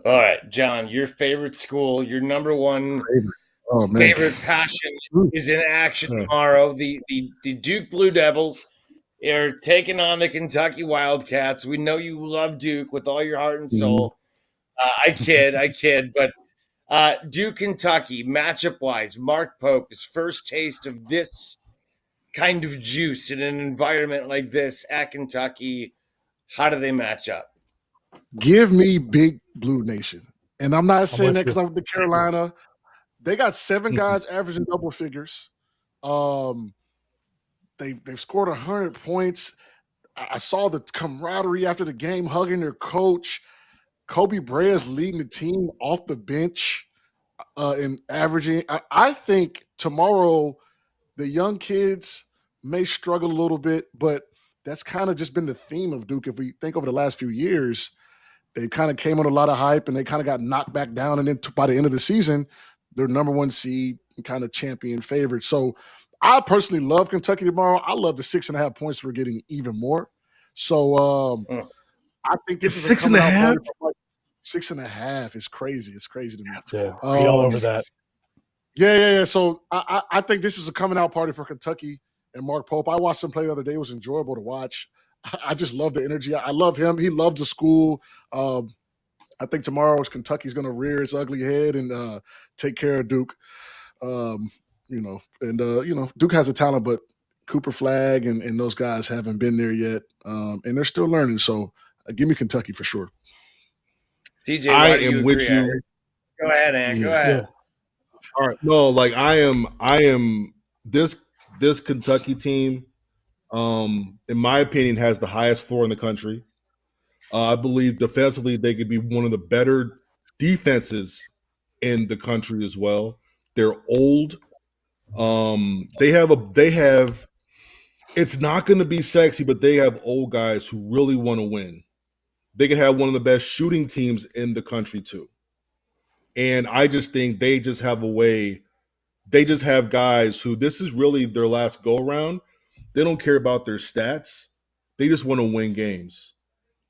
All right, John, your favorite school, your number one Favorite. Oh man. favorite passion Ooh. is in action Yeah. tomorrow. The Duke Blue Devils are taking on the Kentucky Wildcats. We know you love Duke with all your heart and Mhm. soul. I kid, but Duke Kentucky matchup wise, Mark Pope, his first taste of this kind of juice in an environment like this at Kentucky. How do they match up? Give me Big Blue Nation. And I'm not I'm saying with that because you. I'm the Carolina. They got 7 Mhm. guys averaging double figures. Um, they've scored 100 points. I saw the camaraderie after the game, hugging their coach. Kobe Bryant's leading the team off the bench and averaging. I think tomorrow the young kids may struggle a little bit, but that's kind of just been the theme of Duke. If we think over the last few years, they kind of came on a lot of hype and they kind of got knocked back down. And then by the end of the season, they're number one seed and kind of champion favorite. So I personally love Kentucky tomorrow. I love the 6.5 points we're getting even more. So Mm. I think this It's is a six and coming a out half. party for like 6.5. It's crazy. It's crazy to me. That's Yeah, be all Um, over that. yeah. So I think this is a coming out party for Kentucky and Mark Pope. I watched him play the other day. It was enjoyable to watch. I just love the energy. I love him. He loved the school. I think tomorrow is Kentucky's going to rear its ugly head and take care of Duke. Um, Duke has a talent, but Cooper Flag and those guys haven't been there yet, and they're still learning. So give me Kentucky for sure. CJ, I why do you am with agree? you. Go ahead, Ann. Go Yeah. Yeah. ahead. All right. No, like I am this Kentucky team, in my opinion, has the highest floor in the country. I believe defensively they could be one of the better defenses in the country as well. They're old. They have it's not going to be sexy, but they have old guys who really want to win. They could have one of the best shooting teams in the country too. And I just think they just have a way. They just have guys who this is really their last go around. They don't care about their stats. They just want to win games.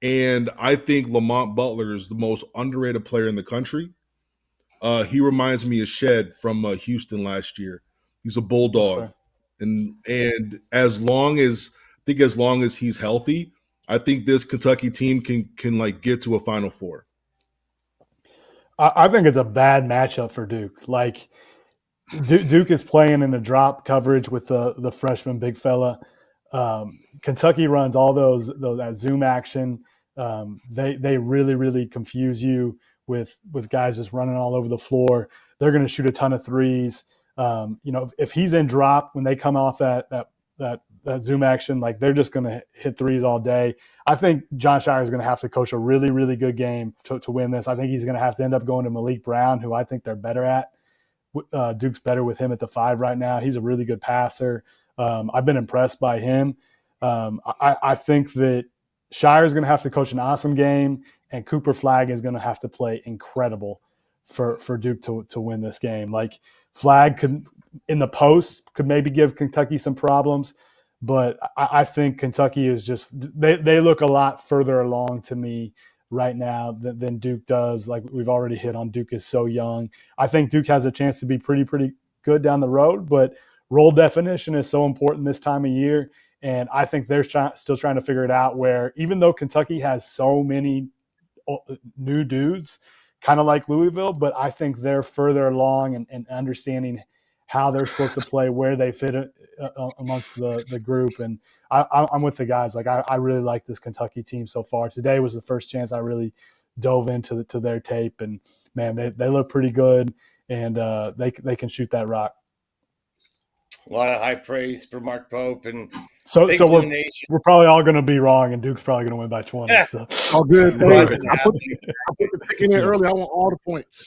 And I think Lamont Butler is the most underrated player in the country. He reminds me of Shed from Houston last year. He's a That's bulldog, fair. and as long as he's healthy, I think this Kentucky team can like get to a Final Four. I think it's a bad matchup for Duke. Like Duke is playing in a drop coverage with the freshman big fella. Kentucky runs all those that zoom action. They really confuse you with guys just running all over the floor. They're going to shoot a ton of threes. If he's in drop when they come off that zoom action, like they're just going to hit threes all day. I think John Shire is going to have to coach a really good game to win this. I think he's going to have to end up going to Malik Brown, who I think they're better at. Duke's better with him at the 5 right now. He's a really good passer. I've been impressed by him. I think that Shire is going to have to coach an awesome game, and Cooper Flag is going to have to play incredible for Duke to win this game. Like Flag could in the post could maybe give Kentucky some problems, but I think Kentucky is just they look a lot further along to me right now than Duke does. Like we've already hit on, Duke is so young. I think Duke has a chance to be pretty good down the road, but role definition is so important this time of year. And I think they're still trying to figure it out where even though Kentucky has so many new dudes, kind of like Louisville, but I think they're further along and understanding how they're supposed to play, where they fit amongst the group. And I'm with the guys. Like I really like this Kentucky team so far. Today was the first chance I really dove into their tape, and man, they look pretty good, and they can shoot that rock. A lot of high praise for Mark Pope and So Big Blue we're Nation. we're probably all going to be wrong, and Duke's probably going to win by 20. Yeah. So It's all good. Hey, Watch it I put happen. the pick in there early. I want all the points.